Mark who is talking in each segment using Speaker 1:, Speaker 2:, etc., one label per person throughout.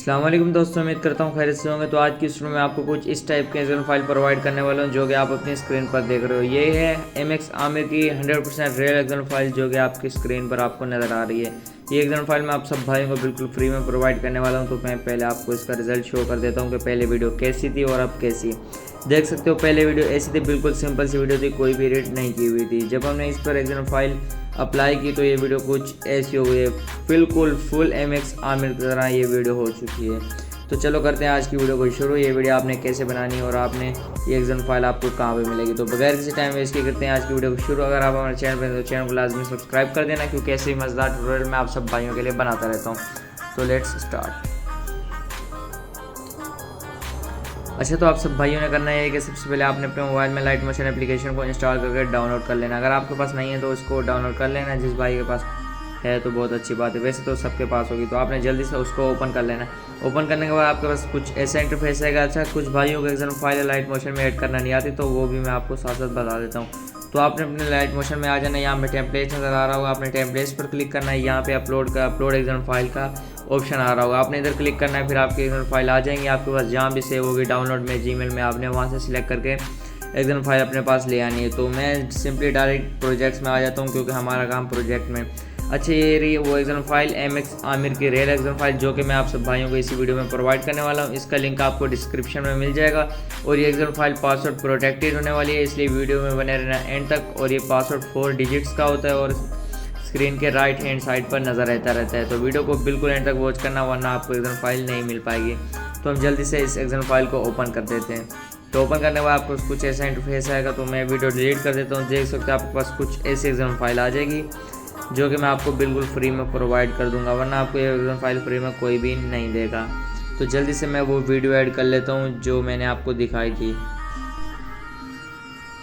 Speaker 1: अस्सलाम वालेकुम दोस्तों, उम्मीद करता हूँ खैरियत से होंगे। तो आज की इस वीडियो में आपको कुछ इस टाइप के एक्सएल फाइल प्रोवाइड करने वाला हूँ जो कि आप अपनी स्क्रीन पर देख रहे हो। ये है MX आमिर की 100% रियल एक्सएल फाइल जो कि आपकी स्क्रीन पर आपको नज़र आ रही है। ये एक्सएल फाइल मैं आप सब भाइयों को बिल्कुल फ्री में प्रोवाइड करने वाला हूँ। तो मैं पहले आपको इसका रिजल्ट शो कर देता हूँ कि पहले वीडियो कैसी थी और अब कैसी। देख सकते हो पहले वीडियो ऐसी थी, बिल्कुल सिंपल सी वीडियो थी, कोई भी एडिट नहीं की हुई थी। जब हमने इस पर एक्सएल फाइल अप्लाई की तो ये वीडियो कुछ ऐसी हो गई है, बिल्कुल फुल MX आमिर की तरह ये वीडियो हो चुकी है। तो चलो करते हैं आज की वीडियो को शुरू। ये वीडियो आपने कैसे बनानी है और आपने ये एक्सएल फाइल आपको कहाँ पे मिलेगी। तो बगैर किसी टाइम वेस्ट के करते हैं आज की वीडियो को शुरू। अगर आप हमारे चैनल पर तो चैनल को लाजमी सब्सक्राइब कर देना, क्योंकि ऐसे ही मज़ेदार ट्यूटोरियल मैं आप सब भाइयों के लिए बनाता रहता हूँ। तो लेट्स स्टार्ट। अच्छा, तो आप सब भाइयों ने करना है कि सबसे पहले आपने अपने मोबाइल में लाइट मोशन एप्लीकेशन को इंस्टॉल करके डाउनलोड कर लेना। अगर आपके पास नहीं है तो उसको डाउनलोड कर लेना। जिस भाई के पास है तो बहुत अच्छी बात है, वैसे तो सबके पास होगी। तो आपने जल्दी से उसको ओपन कर लेना। ओपन करने के बाद आपके पास कुछ ऐसा इंटरफेस आएगा। अच्छा, कुछ भाइयों को एक्सएल फाइल लाइट मोशन में ऐड करना नहीं आती, तो वो भी मैं आपको साथ साथ बता देता हूँ। तो आपने अपने लाइट मोशन में आ जाना है। यहाँ पे टेम्पलेट्स नज़र आ रहा होगा, आपने टेम्पलेट्स पर क्लिक करना है। यहाँ पे अपलोड एक्सएल फाइल का ऑप्शन आ रहा होगा, आपने इधर क्लिक करना है। फिर आपकी एक्सएल फाइल आ जाएंगी आपके पास, जहाँ भी सेव होगी डाउनलोड में, जीमेल में, आपने वहाँ से सिलेक्ट करके एक्सएल फाइल अपने पास ले आनी है। तो मैं सिंपली डायरेक्ट प्रोजेक्ट्स में आ जाता हूँ, क्योंकि हमारा काम प्रोजेक्ट में। अच्छा, ये रही वो एक्सएल फाइल MX आमिर की रियल एक्सएल फाइल जो कि मैं आप सब भाइयों को इसी वीडियो में प्रोवाइड करने वाला हूँ। इसका लिंक आपको डिस्क्रिप्शन में मिल जाएगा। और ये एक्सएल फाइल पासवर्ड प्रोटेक्टेड होने वाली है, इसलिए वीडियो में बने रहना एंड तक। और ये पासवर्ड 4 डिजिट्स का होता है और स्क्रीन के राइट हैंड साइड पर नज़र रहता है। तो वीडियो को बिल्कुल एंड तक वॉच करना, वरना आपको एक्सएल फाइल नहीं मिल पाएगी। तो हम जल्दी से इस एक्सएल फाइल को ओपन कर देते हैं। तो ओपन करने के बाद आपको कुछ ऐसा इंटरफेस आएगा। तो मैं वीडियो डिलीट कर देता हूँ। देख सकते हैं आपके पास कुछ ऐसी एक्सएल फाइल आ जाएगी जो कि मैं आपको बिल्कुल फ्री में प्रोवाइड कर दूंगा, वरना आपको ये एक्सएल फाइल फ्री में कोई भी नहीं देगा। तो जल्दी से मैं वो वीडियो ऐड कर लेता हूँ जो मैंने आपको दिखाई थी।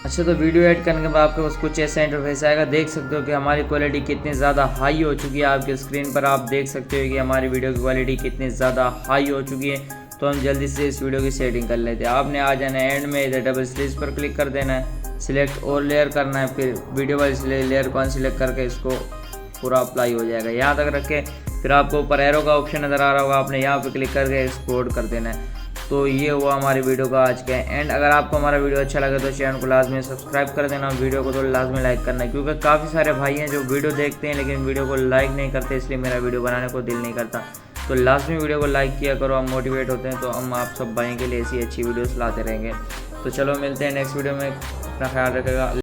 Speaker 1: अच्छा, तो वीडियो ऐड करने के बाद आपके पास कुछ ऐसा इंटरफेस आएगा। देख सकते हो कि हमारी क्वालिटी कितनी ज़्यादा हाई हो चुकी है। आपकी स्क्रीन पर आप देख सकते हो कि हमारी वीडियो की क्वालिटी कितनी ज़्यादा हाई हो चुकी है। तो हम जल्दी से इस वीडियो की सेटिंग कर लेते हैं। आपने आ जाना है एंड में, इधर डबल स्लिच पर क्लिक कर देना है, सिलेक्ट और लेयर करना है। फिर वीडियो वाली लेयर को अनसिलेक्ट करके इसको पूरा अप्लाई हो जाएगा। यहाँ तक रख के फिर आपको ऊपर एरो का ऑप्शन नज़र आ रहा होगा, आपने यहाँ पे क्लिक करके एक्सपोर्ट कर देना है। तो ये हुआ हमारी वीडियो का आज का एंड। अगर आपको हमारा वीडियो अच्छा लगे तो चैनल को लाजमी सब्सक्राइब कर देना, वीडियो को तो लाजमी लाइक करना है, क्योंकि काफ़ी सारे भाई हैं जो वीडियो देखते हैं लेकिन वीडियो को लाइक नहीं करते, इसलिए मेरा वीडियो बनाने को दिल नहीं करता। तो लाजमी वीडियो को लाइक किया करो, हम मोटिवेट होते हैं। तो हम आप सब भाइयों के लिए ऐसी अच्छी वीडियोस लाते रहेंगे। तो चलो मिलते हैं नेक्स्ट वीडियो में, अपना ख्याल रखेगा।